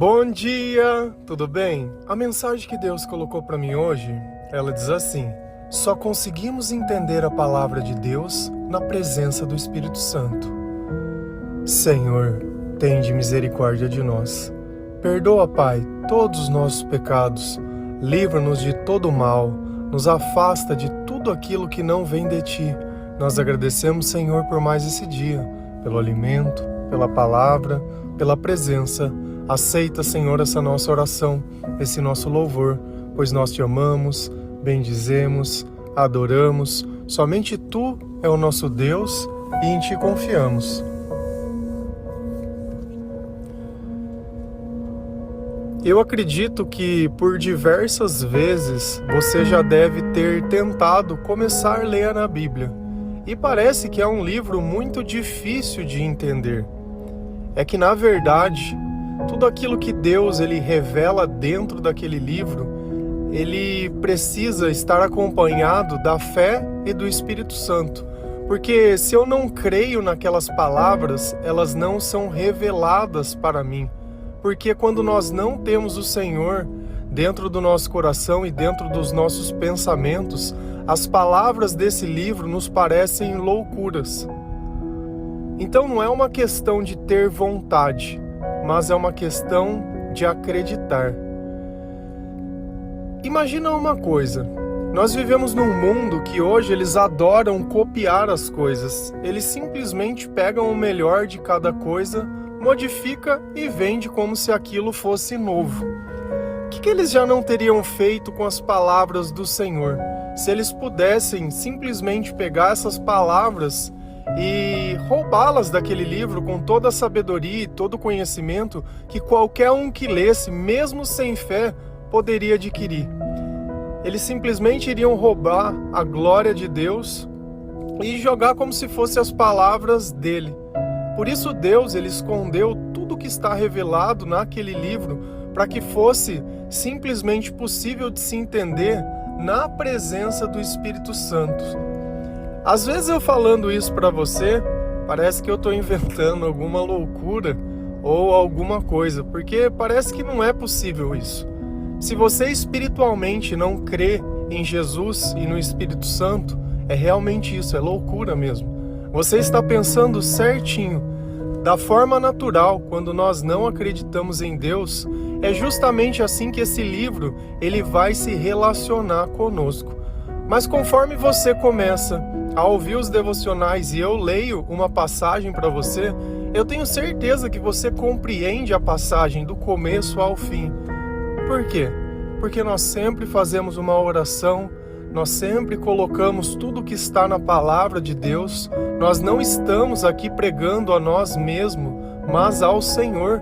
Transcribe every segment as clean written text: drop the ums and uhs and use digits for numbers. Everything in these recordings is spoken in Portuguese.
Bom dia, tudo bem? A mensagem que Deus colocou para mim hoje, ela diz assim: só conseguimos entender a palavra de Deus na presença do Espírito Santo. Senhor, tende misericórdia de nós. Perdoa, Pai, todos os nossos pecados. Livra-nos de todo o mal. Nos afasta de tudo aquilo que não vem de Ti. Nós agradecemos, Senhor, por mais esse dia, pelo alimento, pela palavra, pela presença. Aceita, Senhor, essa nossa oração, esse nosso louvor, pois nós Te amamos, bendizemos, adoramos. Somente Tu é o nosso Deus e em Ti confiamos. Eu acredito que por diversas vezes você já deve ter tentado começar a ler a Bíblia. E parece que é um livro muito difícil de entender. É que, na verdade, tudo aquilo que Deus ele revela dentro daquele livro, ele precisa estar acompanhado da fé e do Espírito Santo. Porque se eu não creio naquelas palavras, elas não são reveladas para mim. Porque quando nós não temos o Senhor dentro do nosso coração e dentro dos nossos pensamentos, as palavras desse livro nos parecem loucuras. Então não é uma questão de ter vontade, mas é uma questão de acreditar. Imagina uma coisa, nós vivemos num mundo que hoje eles adoram copiar as coisas. Eles simplesmente pegam o melhor de cada coisa, modifica e vende como se aquilo fosse novo. O que eles já não teriam feito com as palavras do Senhor? Se eles pudessem simplesmente pegar essas palavras e roubá-las daquele livro com toda a sabedoria e todo o conhecimento que qualquer um que lesse, mesmo sem fé, poderia adquirir. Eles simplesmente iriam roubar a glória de Deus e jogar como se fossem as palavras dele. Por isso Deus ele escondeu tudo que está revelado naquele livro para que fosse simplesmente possível de se entender na presença do Espírito Santo. Às vezes eu falando isso para você, parece que eu estou inventando alguma loucura ou alguma coisa, porque parece que não é possível isso. Se você espiritualmente não crê em Jesus e no Espírito Santo, é realmente isso, é loucura mesmo. Você está pensando certinho. Da forma natural, quando nós não acreditamos em Deus, é justamente assim que esse livro ele vai se relacionar conosco. Mas conforme você começa a ouvir os devocionais e eu leio uma passagem para você, eu tenho certeza que você compreende a passagem do começo ao fim. Por quê? Porque nós sempre fazemos uma oração, nós sempre colocamos tudo que está na palavra de Deus, nós não estamos aqui pregando a nós mesmos, mas ao Senhor.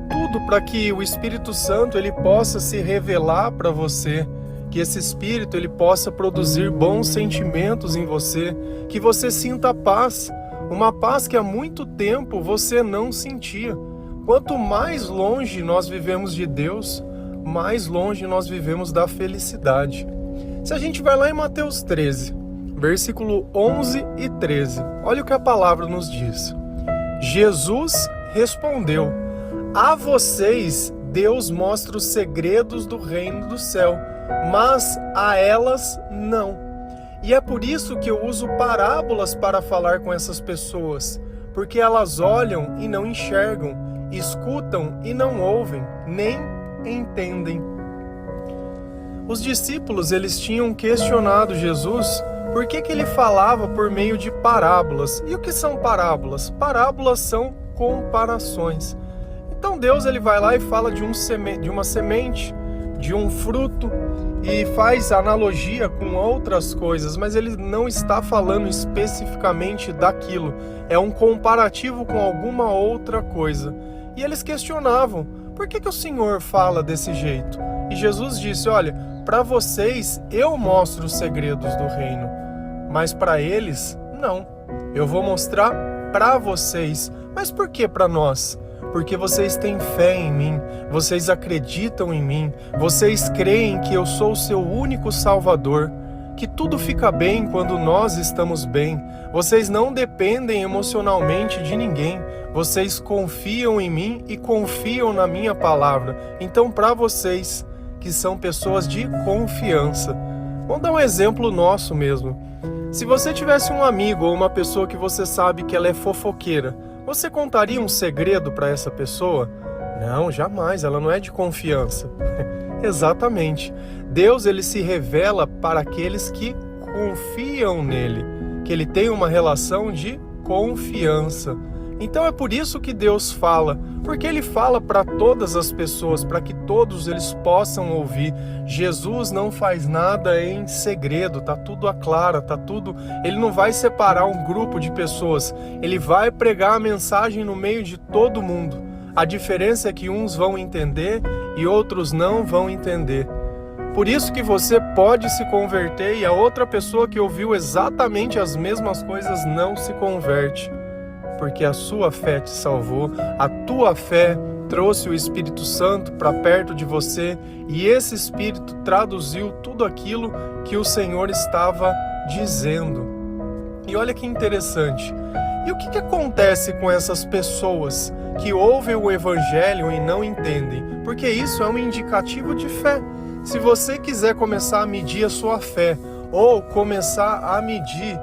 Tudo para que o Espírito Santo ele possa se revelar para você, que esse Espírito ele possa produzir bons sentimentos em você, que você sinta paz, uma paz que há muito tempo você não sentia. Quanto mais longe nós vivemos de Deus, mais longe nós vivemos da felicidade. Se a gente vai lá em Mateus 13, versículo 11 e 13, olha o que a palavra nos diz. Jesus respondeu: a vocês Deus mostra os segredos do reino do céu, mas a elas não. E é por isso que eu uso parábolas para falar com essas pessoas, porque elas olham e não enxergam, escutam e não ouvem, nem entendem. Os discípulos eles tinham questionado Jesus por que ele falava por meio de parábolas. E o que são parábolas? Parábolas são comparações. Então Deus ele vai lá e fala de uma semente, de um fruto e faz analogia com outras coisas, mas ele não está falando especificamente daquilo. É um comparativo com alguma outra coisa. E eles questionavam, por que o Senhor fala desse jeito? E Jesus disse, olha, para vocês eu mostro os segredos do reino, mas para eles não. Eu vou mostrar para vocês. Mas por que para nós? Porque vocês têm fé em mim, vocês acreditam em mim, vocês creem que eu sou o seu único Salvador, que tudo fica bem quando nós estamos bem. Vocês não dependem emocionalmente de ninguém. Vocês confiam em mim e confiam na minha palavra. Então, para vocês que são pessoas de confiança, vamos dar um exemplo nosso mesmo. Se você tivesse um amigo ou uma pessoa que você sabe que ela é fofoqueira, você contaria um segredo para essa pessoa? Não, jamais, ela não é de confiança. Exatamente. Deus, ele se revela para aqueles que confiam nele, que ele tem uma relação de confiança. Então é por isso que Deus fala, porque ele fala para todas as pessoas, para que todos eles possam ouvir. Jesus não faz nada em segredo, tá tudo a clara, tá tudo. Ele não vai separar um grupo de pessoas, ele vai pregar a mensagem no meio de todo mundo. A diferença é que uns vão entender e outros não vão entender. Por isso que você pode se converter e a outra pessoa que ouviu exatamente as mesmas coisas não se converte. Porque a sua fé te salvou, a tua fé trouxe o Espírito Santo para perto de você e esse Espírito traduziu tudo aquilo que o Senhor estava dizendo. E olha que interessante. E o que acontece com essas pessoas que ouvem o Evangelho e não entendem? Porque isso é um indicativo de fé. Se você quiser começar a medir a sua fé ou começar a medir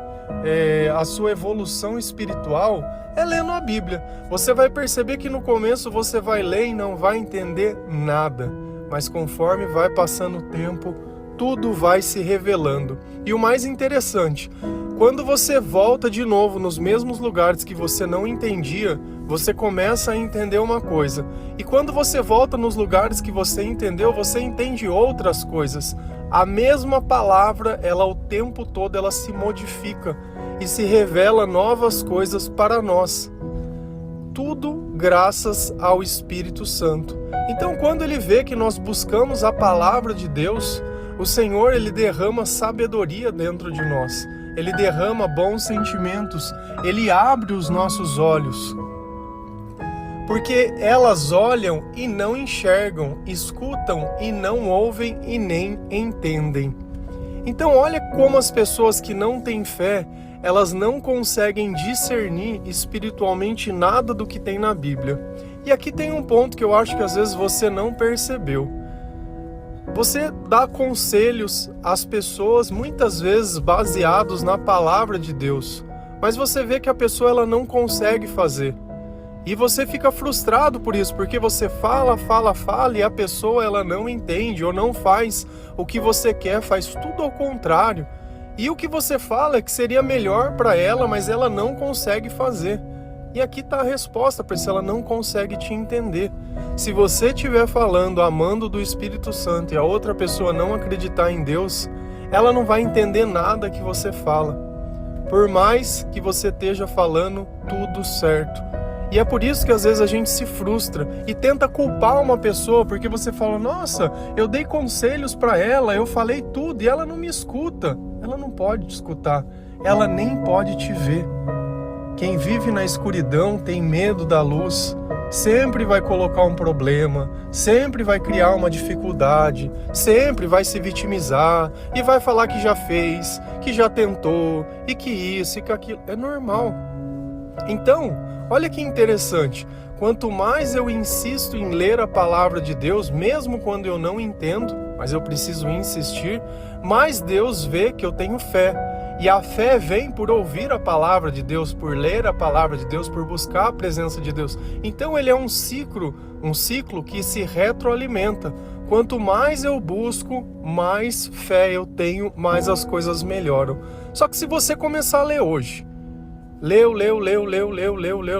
a sua evolução espiritual, é lendo a Bíblia. Você vai perceber que no começo você vai ler e não vai entender nada, mas conforme vai passando o tempo, tudo vai se revelando. E o mais interessante, quando você volta de novo nos mesmos lugares que você não entendia, você começa a entender uma coisa. E quando você volta nos lugares que você entendeu, você entende outras coisas. A mesma palavra, ela o tempo todo ela se modifica e se revela novas coisas para nós. Tudo graças ao Espírito Santo. Então, quando ele vê que nós buscamos a palavra de Deus, o Senhor, ele derrama sabedoria dentro de nós. Ele derrama bons sentimentos. Ele abre os nossos olhos. Porque elas olham e não enxergam, escutam e não ouvem e nem entendem. Então olha como as pessoas que não têm fé, elas não conseguem discernir espiritualmente nada do que tem na Bíblia. E aqui tem um ponto que eu acho que às vezes você não percebeu. Você dá conselhos às pessoas muitas vezes baseados na palavra de Deus, mas você vê que a pessoa ela não consegue fazer. E você fica frustrado por isso, porque você fala e a pessoa ela não entende ou não faz o que você quer, faz tudo ao contrário. E o que você fala é que seria melhor para ela, mas ela não consegue fazer. E aqui está a resposta para isso, ela não consegue te entender. Se você estiver falando, amando do Espírito Santo e a outra pessoa não acreditar em Deus, ela não vai entender nada que você fala. Por mais que você esteja falando tudo certo. E é por isso que às vezes a gente se frustra e tenta culpar uma pessoa, porque você fala, nossa, eu dei conselhos para ela, eu falei tudo e ela não me escuta. Ela não pode te escutar, ela nem pode te ver. Quem vive na escuridão tem medo da luz, sempre vai colocar um problema, sempre vai criar uma dificuldade, sempre vai se vitimizar e vai falar que já fez, que já tentou e que isso e que aquilo. É normal. Então, olha que interessante, quanto mais eu insisto em ler a palavra de Deus, mesmo quando eu não entendo, mas eu preciso insistir, mais Deus vê que eu tenho fé. E a fé vem por ouvir a palavra de Deus, por ler a palavra de Deus, por buscar a presença de Deus. Então ele é um ciclo que se retroalimenta. Quanto mais eu busco, mais fé eu tenho, mais as coisas melhoram. Só que se você começar a ler hoje, leu,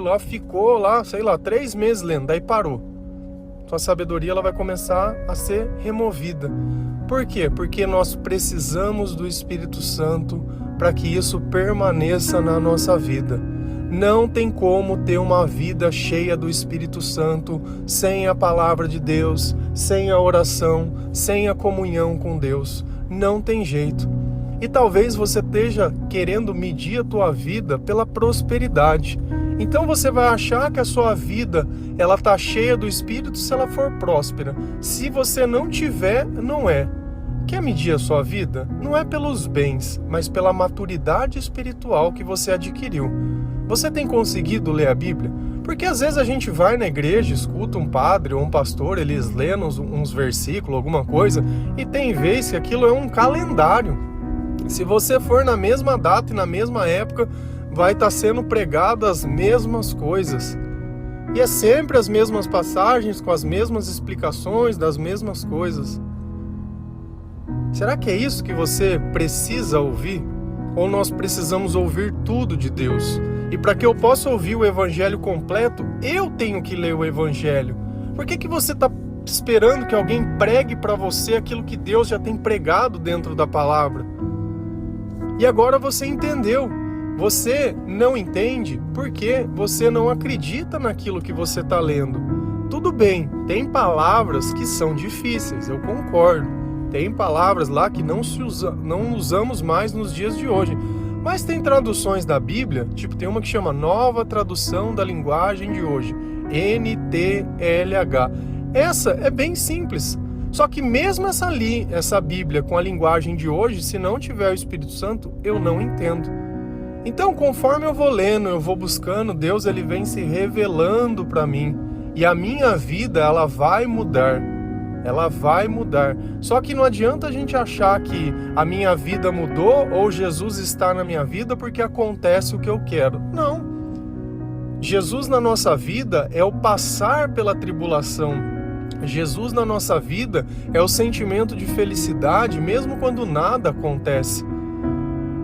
lá ficou lá, 3 meses lendo, daí parou. Sua sabedoria ela vai começar a ser removida. Por quê? Porque nós precisamos do Espírito Santo para que isso permaneça na nossa vida. Não tem como ter uma vida cheia do Espírito Santo sem a palavra de Deus, sem a oração, sem a comunhão com Deus. Não tem jeito. E talvez você esteja querendo medir a tua vida pela prosperidade. Então você vai achar que a sua vida ela está cheia do Espírito se ela for próspera. Se você não tiver, não é. Quer medir a sua vida? Não é pelos bens, mas pela maturidade espiritual que você adquiriu. Você tem conseguido ler a Bíblia? Porque às vezes a gente vai na igreja, escuta um padre ou um pastor, eles lendo uns versículos, alguma coisa, e tem vez que aquilo é um calendário. Se você for na mesma data e na mesma época, vai estar sendo pregado as mesmas coisas. E é sempre as mesmas passagens, com as mesmas explicações das mesmas coisas. Será que é isso que você precisa ouvir? Ou nós precisamos ouvir tudo de Deus? E para que eu possa ouvir o Evangelho completo, eu tenho que ler o Evangelho. Por que você está esperando que alguém pregue para você aquilo que Deus já tem pregado dentro da palavra? E agora você entendeu. Você não entende porque você não acredita naquilo que você está lendo. Tudo bem, tem palavras que são difíceis, eu concordo. Tem palavras lá que não usamos mais nos dias de hoje. Mas tem traduções da Bíblia, tipo tem uma que chama Nova Tradução da Linguagem de Hoje, NTLH. Essa é bem simples, só que mesmo essa Bíblia com a linguagem de hoje, se não tiver o Espírito Santo, eu não entendo. Então, conforme eu vou lendo, eu vou buscando, Deus ele vem se revelando para mim, e a minha vida ela vai mudar. Ela vai mudar. Só que não adianta a gente achar que a minha vida mudou ou Jesus está na minha vida porque acontece o que eu quero. Não. Jesus na nossa vida é o passar pela tribulação. Jesus na nossa vida é o sentimento de felicidade mesmo quando nada acontece.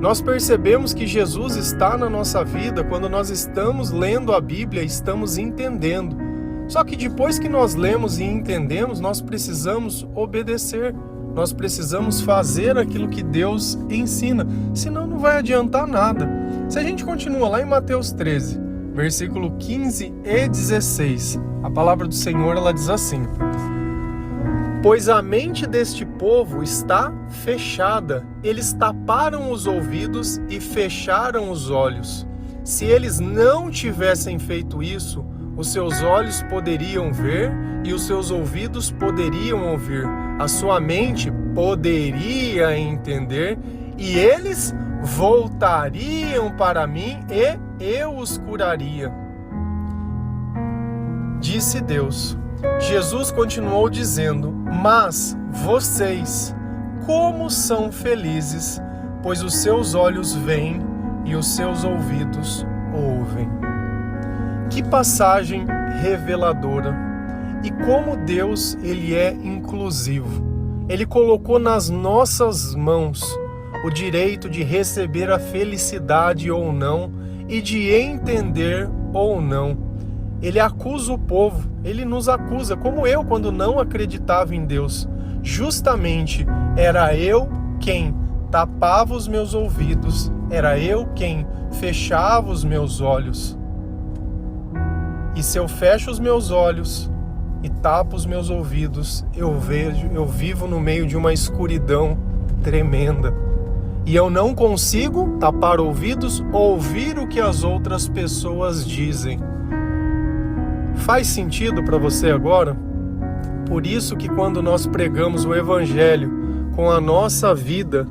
Nós percebemos que Jesus está na nossa vida quando nós estamos lendo a Bíblia e estamos entendendo. Só que depois que nós lemos e entendemos, nós precisamos obedecer. Nós precisamos fazer aquilo que Deus ensina. Senão não vai adiantar nada. Se a gente continua lá em Mateus 13, versículo 15 e 16, a palavra do Senhor ela diz assim: pois a mente deste povo está fechada. Eles taparam os ouvidos e fecharam os olhos. Se eles não tivessem feito isso, os seus olhos poderiam ver e os seus ouvidos poderiam ouvir. A sua mente poderia entender e eles voltariam para mim e eu os curaria. Disse Deus. Jesus continuou dizendo: mas vocês, como são felizes, pois os seus olhos veem e os seus ouvidos ouvem. Que passagem reveladora! E como Deus ele é inclusivo. Ele colocou nas nossas mãos o direito de receber a felicidade ou não e de entender ou não. Ele acusa o povo, ele nos acusa, como eu quando não acreditava em Deus. Justamente era eu quem tapava os meus ouvidos, era eu quem fechava os meus olhos. E se eu fecho os meus olhos e tapo os meus ouvidos, eu vivo no meio de uma escuridão tremenda. E eu não consigo tapar ouvidos, ouvir o que as outras pessoas dizem. Faz sentido para você agora? Por isso que quando nós pregamos o Evangelho com a nossa vida,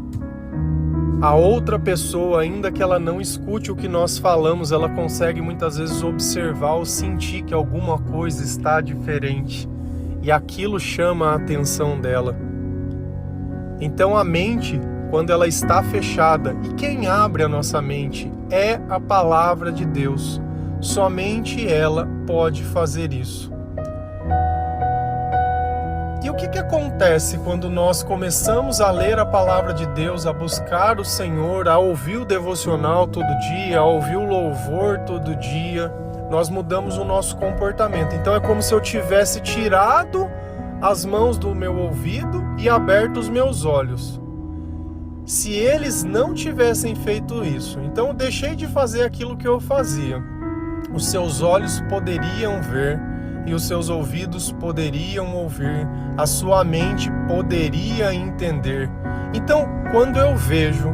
a outra pessoa, ainda que ela não escute o que nós falamos, ela consegue muitas vezes observar ou sentir que alguma coisa está diferente. E aquilo chama a atenção dela. Então a mente, quando ela está fechada, e quem abre a nossa mente é a palavra de Deus. Somente ela pode fazer isso. E o que acontece quando nós começamos a ler a palavra de Deus, a buscar o Senhor, a ouvir o devocional todo dia, a ouvir o louvor todo dia? Nós mudamos o nosso comportamento. Então é como se eu tivesse tirado as mãos do meu ouvido e aberto os meus olhos. Se eles não tivessem feito isso, então eu deixei de fazer aquilo que eu fazia. Os seus olhos poderiam ver e os seus ouvidos poderiam ouvir, a sua mente poderia entender. Então, quando eu vejo,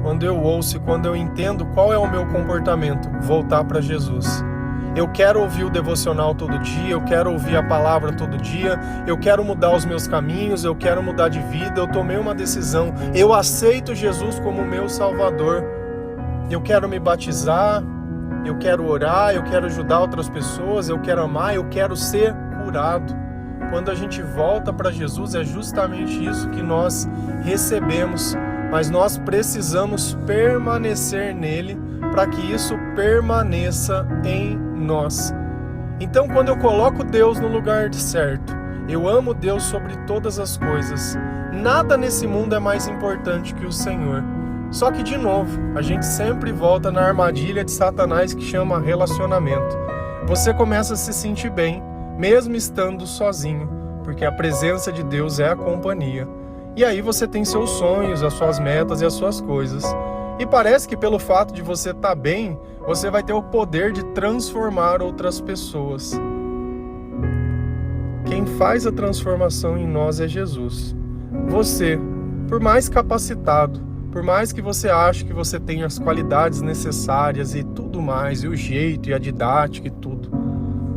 quando eu ouço e quando eu entendo, qual é o meu comportamento? Voltar para Jesus. Eu quero ouvir o devocional todo dia, eu quero ouvir a palavra todo dia, eu quero mudar os meus caminhos, eu quero mudar de vida, eu tomei uma decisão, eu aceito Jesus como meu Salvador, eu quero me batizar, eu quero orar, eu quero ajudar outras pessoas, eu quero amar, eu quero ser curado. Quando a gente volta para Jesus, é justamente isso que nós recebemos, mas nós precisamos permanecer nele para que isso permaneça em nós. Então, quando eu coloco Deus no lugar certo, eu amo Deus sobre todas as coisas, nada nesse mundo é mais importante que o Senhor. Só que, de novo, a gente sempre volta na armadilha de Satanás que chama relacionamento. Você começa a se sentir bem, mesmo estando sozinho, porque a presença de Deus é a companhia. E aí você tem seus sonhos, as suas metas e as suas coisas. E parece que pelo fato de você estar bem, você vai ter o poder de transformar outras pessoas. Quem faz a transformação em nós é Jesus. Você, por mais capacitado, por mais que você ache que você tenha as qualidades necessárias e tudo mais, e o jeito e a didática e tudo,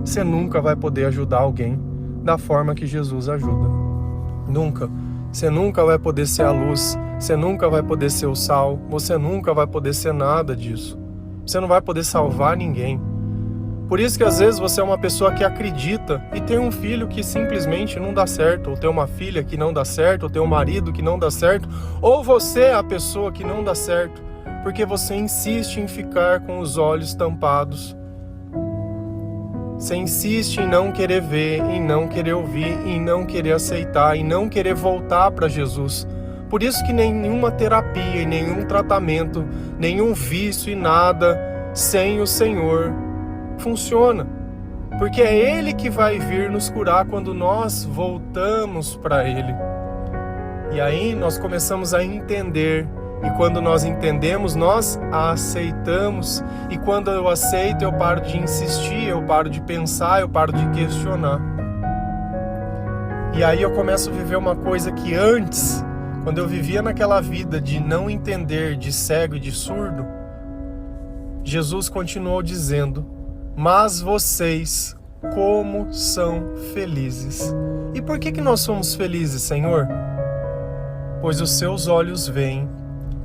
você nunca vai poder ajudar alguém da forma que Jesus ajuda. Nunca. Você nunca vai poder ser a luz, você nunca vai poder ser o sal, você nunca vai poder ser nada disso. Você não vai poder salvar ninguém. Por isso que às vezes você é uma pessoa que acredita e tem um filho que simplesmente não dá certo, ou tem uma filha que não dá certo, ou tem um marido que não dá certo, ou você é a pessoa que não dá certo, porque você insiste em ficar com os olhos tampados. Você insiste em não querer ver, em não querer ouvir, em não querer aceitar, em não querer voltar para Jesus. Por isso que nenhuma terapia, nenhum tratamento, nenhum vício e nada sem o Senhor funciona. Porque é Ele que vai vir nos curar quando nós voltamos para Ele. E aí nós começamos a entender. E quando nós entendemos, nós a aceitamos. E quando eu aceito, eu paro de insistir, eu paro de pensar, eu paro de questionar. E aí eu começo a viver uma coisa que antes, quando eu vivia naquela vida de não entender, de cego e de surdo, Jesus continuou dizendo: mas vocês, como são felizes. E por que nós somos felizes, Senhor? Pois os seus olhos veem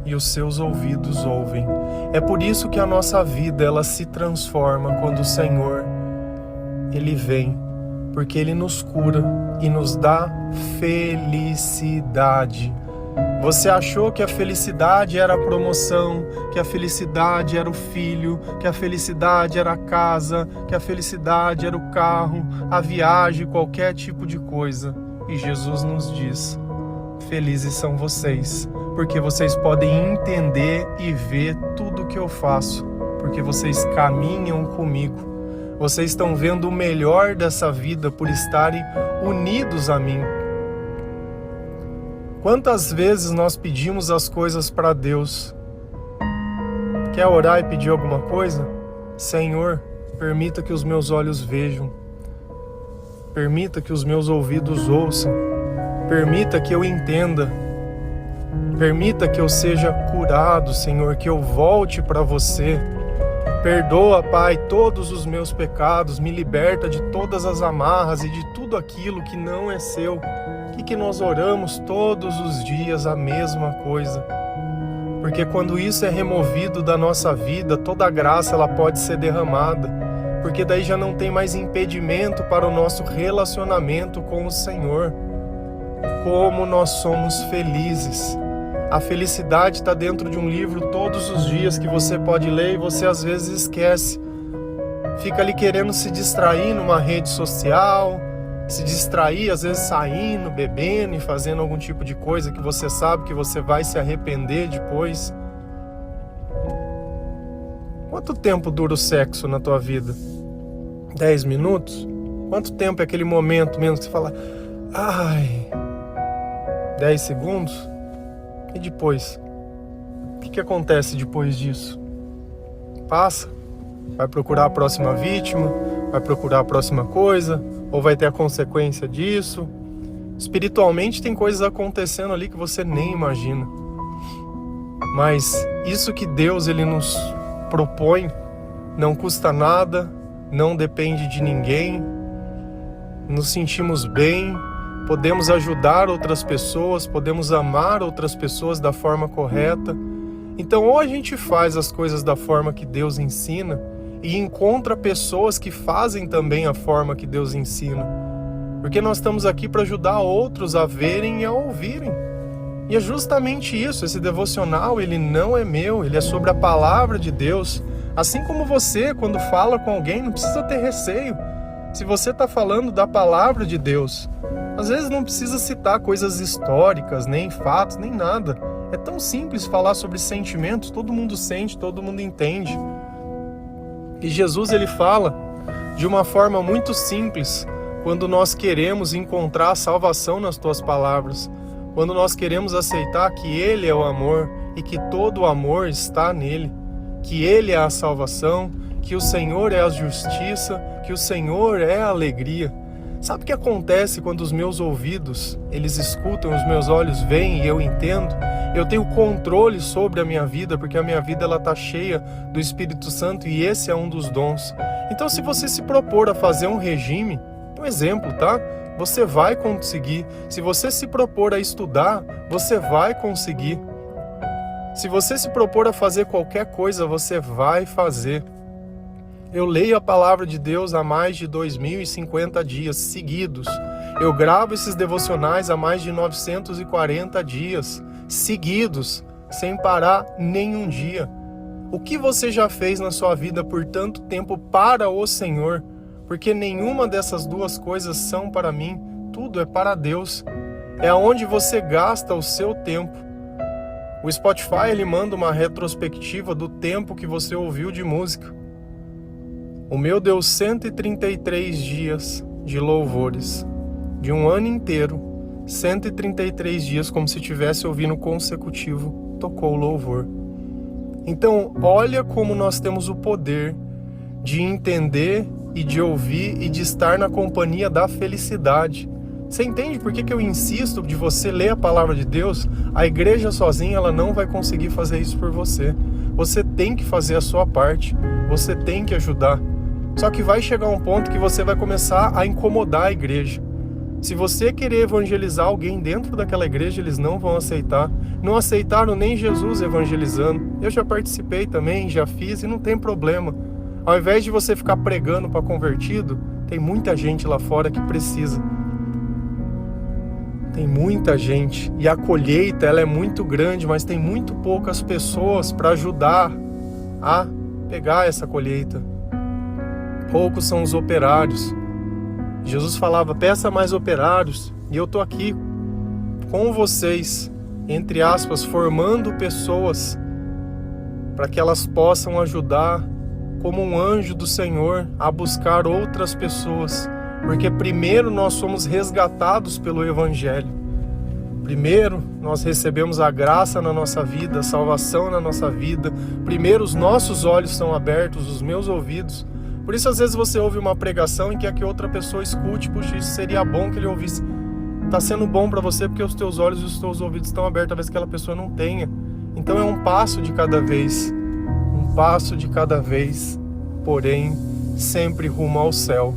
e os seus ouvidos ouvem. É por isso que a nossa vida ela se transforma quando o Senhor Ele vem, porque Ele nos cura e nos dá felicidade. Você achou que a felicidade era a promoção, que a felicidade era o filho, que a felicidade era a casa, que a felicidade era o carro, a viagem, qualquer tipo de coisa. E Jesus nos diz: felizes são vocês, porque vocês podem entender e ver tudo o que eu faço, porque vocês caminham comigo. Vocês estão vendo o melhor dessa vida por estarem unidos a mim. Quantas vezes nós pedimos as coisas para Deus? Quer orar e pedir alguma coisa? Senhor, permita que os meus olhos vejam. Permita que os meus ouvidos ouçam. Permita que eu entenda. Permita que eu seja curado, Senhor, que eu volte para você. Perdoa, Pai, todos os meus pecados, me liberta de todas as amarras e de tudo aquilo que não é seu. Que nós oramos todos os dias a mesma coisa. Porque quando isso é removido da nossa vida, toda a graça ela pode ser derramada. Porque daí já não tem mais impedimento para o nosso relacionamento com o Senhor. Como nós somos felizes. A felicidade está dentro de um livro todos os dias que você pode ler e você às vezes esquece. Fica ali querendo se distrair numa rede social, se distrair, às vezes saindo, bebendo e fazendo algum tipo de coisa que você sabe que você vai se arrepender depois. Quanto tempo dura o sexo na tua vida? 10 minutos? Quanto tempo é aquele momento mesmo que você fala, ai, 10 segundos? E depois? O que acontece depois disso? Passa? Vai procurar a próxima vítima? Vai procurar a próxima coisa? Ou vai ter a consequência disso? Espiritualmente tem coisas acontecendo ali que você nem imagina. Mas isso que Deus ele nos propõe não custa nada, não depende de ninguém, nos sentimos bem, podemos ajudar outras pessoas, podemos amar outras pessoas da forma correta. Então, ou a gente faz as coisas da forma que Deus ensina e encontra pessoas que fazem também a forma que Deus ensina, porque nós estamos aqui para ajudar outros a verem e a ouvirem. E é justamente isso, esse devocional, ele não é meu, ele é sobre a palavra de Deus. Assim como você, quando fala com alguém, não precisa ter receio. Se você está falando da palavra de Deus, às vezes não precisa citar coisas históricas, nem fatos, nem nada. É tão simples falar sobre sentimentos, todo mundo sente, todo mundo entende. E Jesus, ele fala de uma forma muito simples, quando nós queremos encontrar a salvação nas tuas palavras, quando nós queremos aceitar que Ele é o amor e que todo o amor está nele, que Ele é a salvação, que o Senhor é a justiça, que o Senhor é a alegria. Sabe o que acontece quando os meus ouvidos, eles escutam, os meus olhos veem e eu entendo? Eu tenho controle sobre a minha vida, porque a minha vida ela está cheia do Espírito Santo e esse é um dos dons. Então, se você se propor a fazer um regime, um exemplo, tá? Você vai conseguir. Se você se propor a estudar, você vai conseguir. Se você se propor a fazer qualquer coisa, você vai fazer. Eu leio a palavra de Deus há mais de 2050 dias seguidos. Eu gravo esses devocionais há mais de 940 dias seguidos, sem parar nenhum dia. O que você já fez na sua vida por tanto tempo para o Senhor? Porque nenhuma dessas duas coisas são para mim, tudo é para Deus. É onde você gasta o seu tempo. O Spotify, ele manda uma retrospectiva do tempo que você ouviu de música. O meu deu 133 dias de louvores, de um ano inteiro, 133 dias, como se tivesse ouvindo consecutivo, tocou louvor. Então, olha como nós temos o poder de entender e de ouvir e de estar na companhia da felicidade. Você entende por que eu insisto de você ler a palavra de Deus? A igreja sozinha ela não vai conseguir fazer isso por você. Você tem que fazer a sua parte, você tem que ajudar. Só que vai chegar um ponto que você vai começar a incomodar a igreja. Se você querer evangelizar alguém dentro daquela igreja, eles não vão aceitar. Não aceitaram nem Jesus evangelizando. Eu já participei também, já fiz e não tem problema. Ao invés de você ficar pregando para convertido, tem muita gente lá fora que precisa. Tem muita gente. E a colheita ela é muito grande, mas tem muito poucas pessoas para ajudar a pegar essa colheita. Poucos são os operários. Jesus falava, peça mais operários. E eu estou aqui com vocês, entre aspas, formando pessoas para que elas possam ajudar como um anjo do Senhor a buscar outras pessoas. Porque primeiro nós somos resgatados pelo Evangelho. Primeiro nós recebemos a graça na nossa vida, a salvação na nossa vida. Primeiro os nossos olhos são abertos, os meus ouvidos. Por isso às vezes você ouve uma pregação e quer que outra pessoa escute, puxa, isso seria bom que ele ouvisse. Está sendo bom para você porque os teus olhos e os teus ouvidos estão abertos, talvez aquela pessoa não tenha. Então é um passo de cada vez. Um passo de cada vez, porém sempre rumo ao céu.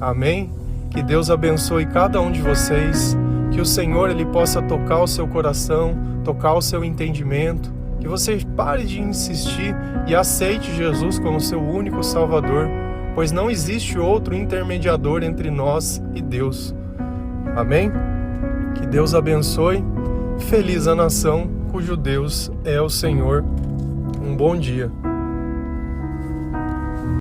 Amém? Que Deus abençoe cada um de vocês, que o Senhor ele possa tocar o seu coração, tocar o seu entendimento, que você pare de insistir e aceite Jesus como seu único Salvador, pois não existe outro intermediador entre nós e Deus. Amém? Que Deus abençoe. Feliz a nação cujo Deus é o Senhor. Um bom dia.